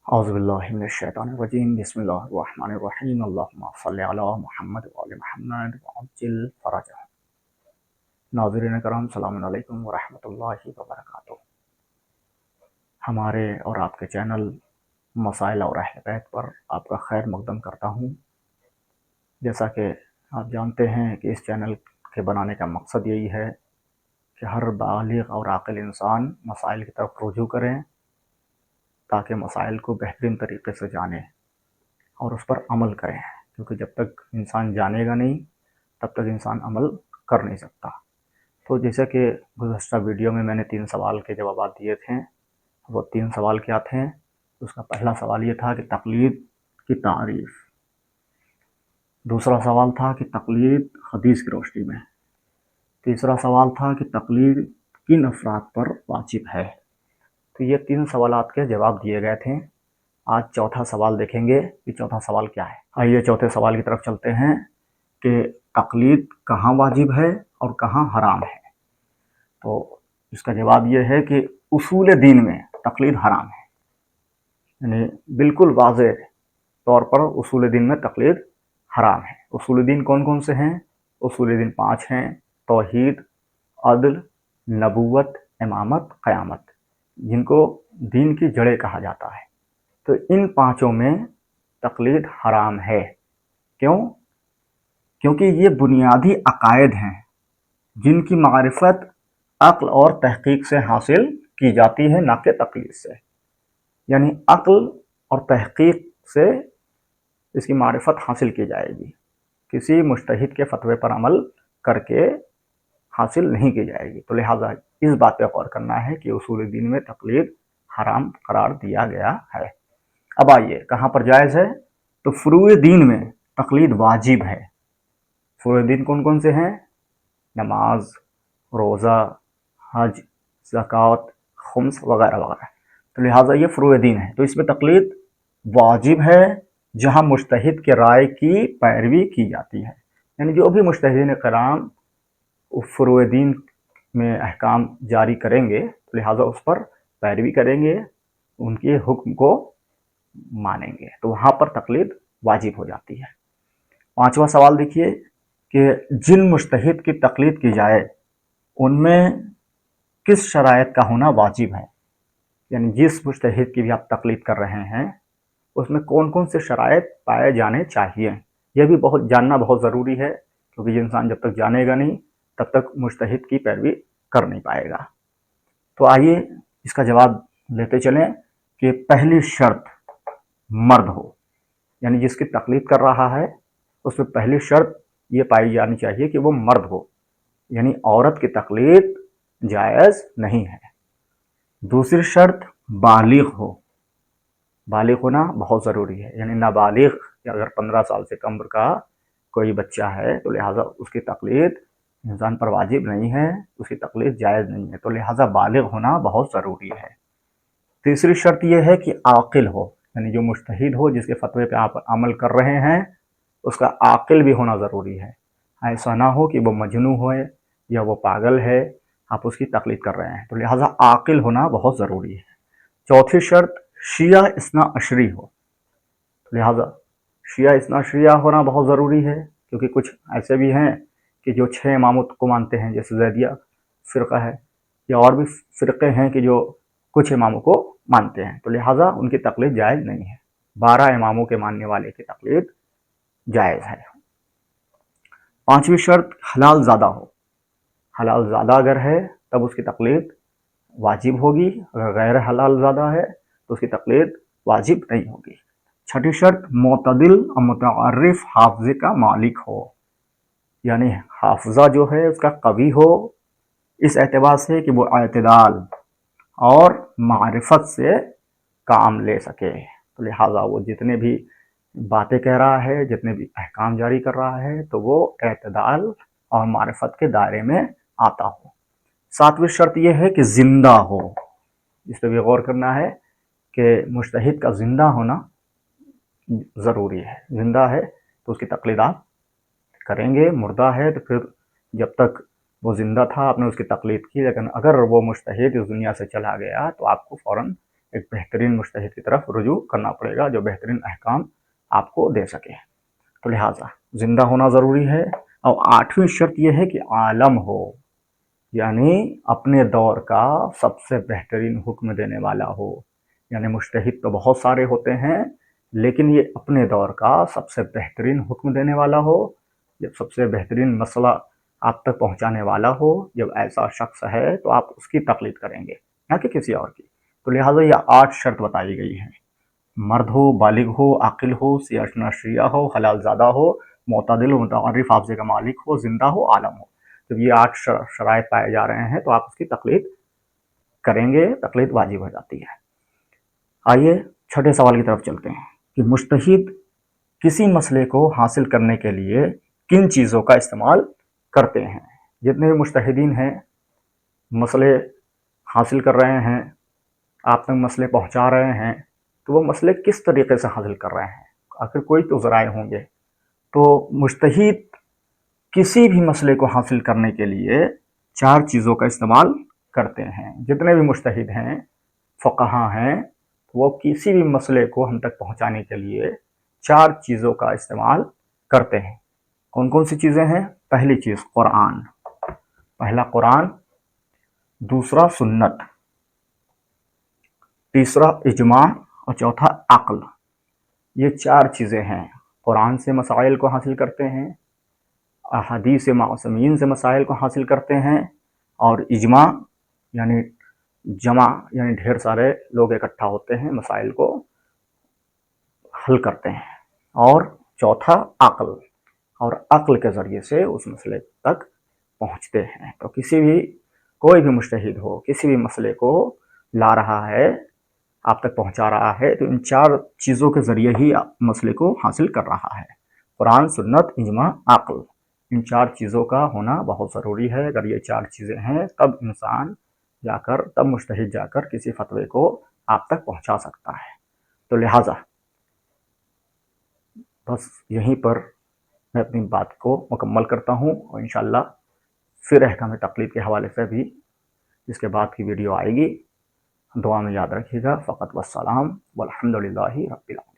औज़ुबिल्लाहिमिनश्शैतानिर्रजीम बिस्मिल्लाहिर्रहमानिर्रहीम अल्लाहुम्मा सल्लि अला मुहम्मद व आलि मुहम्मद वअज्जिल फ़रजह। नाज़रीन करम सलाम अलैकुम व रहमतुल्लाहि व बरकातुहू। हमारे और आपके चैनल मसाइल और अहल बैत पर आपका खैर मक़दम करता हूँ। जैसा कि आप जानते हैं कि इस चैनल के बनाने का मकसद यही है कि हर बालिग़ और आक़िल इंसान मसाइल की तरफ रुजू करें ताकि मसाइल को बेहतरीन तरीके से जानें और उस पर अमल करें, क्योंकि जब तक इंसान जानेगा नहीं तब तक इंसान अमल कर नहीं सकता। तो जैसे कि गुज़श्ता वीडियो में मैंने 3 सवाल के जवाब दिए थे। वो 3 सवाल क्या थे? उसका पहला सवाल ये था कि तक़लीद की तारीफ़, दूसरा सवाल था कि तक़लीद हदीस की रोशनी में, तीसरा सवाल था कि तक़लीद किन अफ़राद पर वाजिब है। तो ये 3 सवालात के जवाब दिए गए थे। आज चौथा सवाल देखेंगे कि चौथा सवाल क्या है। आइए चौथे सवाल की तरफ चलते हैं कि तक़लीद कहाँ वाजिब है और कहाँ हराम है। तो इसका जवाब ये है कि उसूल दीन में तक़लीद हराम है, यानी बिल्कुल वाज़ेह तौर पर उसूल दीन में तक़लीद हराम है। उसूल दीन कौन कौन से हैं? उसूल दीन 5 हैं: तौहीद, अदल, नबूवत, इमामत, क़यामत, जिनको दीन की जड़ें कहा जाता है। तो इन 5 में तक़लीद हराम है। क्यों? क्योंकि ये बुनियादी अक़ायद हैं जिनकी मारिफत अक्ल और तहक़ीक़ से हासिल की जाती है, ना कि तक़लीद से। यानी अक्ल और तहक़ीक़ से इसकी मारिफत हासिल की जाएगी, किसी मुज्तहिद के फ़तवे पर अमल करके हासिल नहीं की जाएगी। तो लिहाजा इस बात पर गौर करना है कि उसूल दीन में तक़लीद हराम करार दिया गया है। अब आइए कहाँ पर जायज़ है। तो फ़ुरूए दीन में तक़लीद वाजिब है। फ़ुरूए दीन कौन कौन से हैं? नमाज, रोज़ा, हज, ज़कात, खुम्स वगैरह वगैरह। तो लिहाजा ये फ़ुरूए दीन है, तो इसमें तक़लीद वाजिब है जहाँ मुज्तहिद के राय की पैरवी की जाती है। यानी जो भी मुज्तहिदीन कराम फ़ुरूए दीन में अहकाम जारी करेंगे, तो लिहाजा उस पर पैरवी करेंगे, उनके हुक्म को मानेंगे, तो वहाँ पर तक़लीद वाजिब हो जाती है। 5वां सवाल देखिए कि जिन मुज्तहिद की तक़लीद की जाए उनमें किस शराइत का होना वाजिब है। यानी जिस मुज्तहिद की भी आप तक़लीद कर रहे हैं उसमें कौन कौन से शराइत पाए जाने चाहिए, यह भी जानना बहुत ज़रूरी है, क्योंकि इंसान जब तक जानेगा नहीं तब तक मुज्तहिद की पैरवी कर नहीं पाएगा। तो आइए इसका जवाब लेते चलें कि पहली शर्त मर्द हो, यानी जिसकी तक़लीद कर रहा है उसमें पहली शर्त ये पाई जानी चाहिए कि वो मर्द हो, यानी औरत की तक़लीद जायज़ नहीं है। दूसरी शर्त बालिग़ हो, बालिग़ होना बहुत ज़रूरी है, यानी नाबालिग़ अगर 15 साल से कम का कोई बच्चा है तो लिहाजा उसकी तक़लीद इंसान पर वाजिब नहीं है, उसकी तक़लीद जायज़ नहीं है, तो लिहाजा बालिग़ होना बहुत ज़रूरी है। तीसरी शर्त यह है कि आक़िल हो, यानी जो मुज्तहिद हो, जिसके फ़तवे पे आप अमल कर रहे हैं, उसका आक़िल भी होना ज़रूरी है। ऐसा ना हो कि वो मजनू हो या वो पागल है, आप उसकी तक़लीद कर रहे हैं, तो लिहाजा आक़िल होना बहुत ज़रूरी है। चौथी शर्त शिया इस्ना अशरी हो, लिहाजा शिया इस्ना अशरिया होना बहुत ज़रूरी है, क्योंकि कुछ ऐसे भी हैं कि जो 6 इमामों को मानते हैं, जैसे ज़ैदिया फ़िरक़ा है, या और भी फ़िरक़े हैं कि जो कुछ इमामों को मानते हैं, तो लिहाजा उनकी तक़लीद जायज़ नहीं है। 12 इमामों के मानने वाले की तक़लीद जायज़ है। 5वीं शर्त हलाल ज़ादा हो, हलाल ज़ादा अगर है तब उसकी तक़लीद वाजिब होगी, अगर गैर हलाल ज़ादा है तो उसकी तक़लीद वाजिब नहीं होगी। 6ठी शर्त मोतदिल और मुतअर्रिफ़ हाफ़िज़े का मालिक हो, यानी हाफ़िज़ा जो है उसका कवी हो, इस एतबार से कि वो एतदाल और मारिफत से काम ले सके। तो लिहाजा वो जितने भी बातें कह रहा है, जितने भी अहकाम जारी कर रहा है, तो वो एतदाल और मारिफत के दायरे में आता हो। 7वीं शर्त यह है कि ज़िंदा हो, इस पर भी गौर करना है कि मुज्तहिद का ज़िंदा होना ज़रूरी है। ज़िंदा है तो उसकी तक़लीद आप करेंगे, मुर्दा है तो फिर जब तक वो ज़िंदा था आपने उसकी तक़लीद की, लेकिन अगर वो मुज्तहिद इस दुनिया से चला गया तो आपको फ़ौरन एक बेहतरीन मुज्तहिद की तरफ रुजू करना पड़ेगा जो बेहतरीन अहकाम आपको दे सके। तो लिहाजा ज़िंदा होना ज़रूरी है। और 8वीं शर्त यह है कि आलम हो, यानी अपने दौर का सबसे बेहतरीन हुक्म देने वाला हो। यानी मुज्तहिद तो बहुत सारे होते हैं, लेकिन ये अपने दौर का सबसे बेहतरीन हुक्म देने वाला हो, जब सबसे बेहतरीन मसला आप तक पहुंचाने वाला हो, जब ऐसा शख्स है तो आप उसकी तकलीद करेंगे, ना कि किसी और की। तो लिहाजा ये 8 शर्त बताई गई हैं। मर्द हो, बालिग हो, आकिल हो, सियाशनाशिया हो, हलाल ज़्यादा हो, मोतदिल मुतअर्रिफ हाफ़िज़े का मालिक हो, ज़िंदा हो, आलम हो। जब ये 8 शराइत पाए जा रहे हैं तो आप उसकी तकलीद करेंगे, तकलीद वाजिब हो जाती है। आइए छठे सवाल की तरफ चलते हैं कि मुज्तहिद किसी मसले को हासिल करने के लिए किन चीज़ों का इस्तेमाल करते हैं। जितने भी मुज्तहिदीन हैं, मसले हासिल कर रहे हैं, आप तक मसले पहुंचा रहे हैं, तो वो मसले किस तरीके से हासिल कर रहे हैं। आखिर कोई तो ज़राए होंगे। तो मुज्तहिद किसी भी मसले को हासिल करने के लिए 4 चीज़ों का इस्तेमाल करते हैं। जितने भी मुज्तहिद हैं, फ़क़हा हैं, वो किसी भी मसले को हम तक पहुंचाने के लिए 4 चीज़ों का इस्तेमाल करते हैं। कौन कौन सी चीज़ें हैं? पहली चीज़ कुरान, पहला कुरान, दूसरा सुन्नत, तीसरा इजमा और चौथा अक्ल। ये 4 चीज़ें हैं। कुरान से मसाइल को हासिल करते हैं, अहादीस मासूमीन से मसाइल को हासिल करते हैं, और इजमा यानी जमा यानी ढेर सारे लोग इकट्ठा होते हैं, मसाइल को हल करते हैं, और चौथा अक्ल, और अक्ल के ज़रिए से उस मसले तक पहुँचते हैं। तो कोई भी मुज्तहिद हो, किसी भी मसले को ला रहा है, आप तक पहुँचा रहा है, तो इन 4 चीज़ों के ज़रिए ही मसले को हासिल कर रहा है। कुरान, सुन्नत, इजमा, अक्ल, इन 4 चीज़ों का होना बहुत ज़रूरी है। अगर ये 4 चीज़ें हैं तब मुज्तहिद जाकर किसी फतवे को आप तक पहुँचा सकता है। तो लिहाजा बस यहीं पर मैं अपनी बात को मुकम्मल करता हूँ, और इंशाअल्लाह फिर अहकाम तक़लीद के हवाले से भी इसके बाद की वीडियो आएगी। दुआ में याद रखिएगा। फ़क़त वस्सलाम वल्हम्दुलिल्लाहि रब्बिल आलमीन।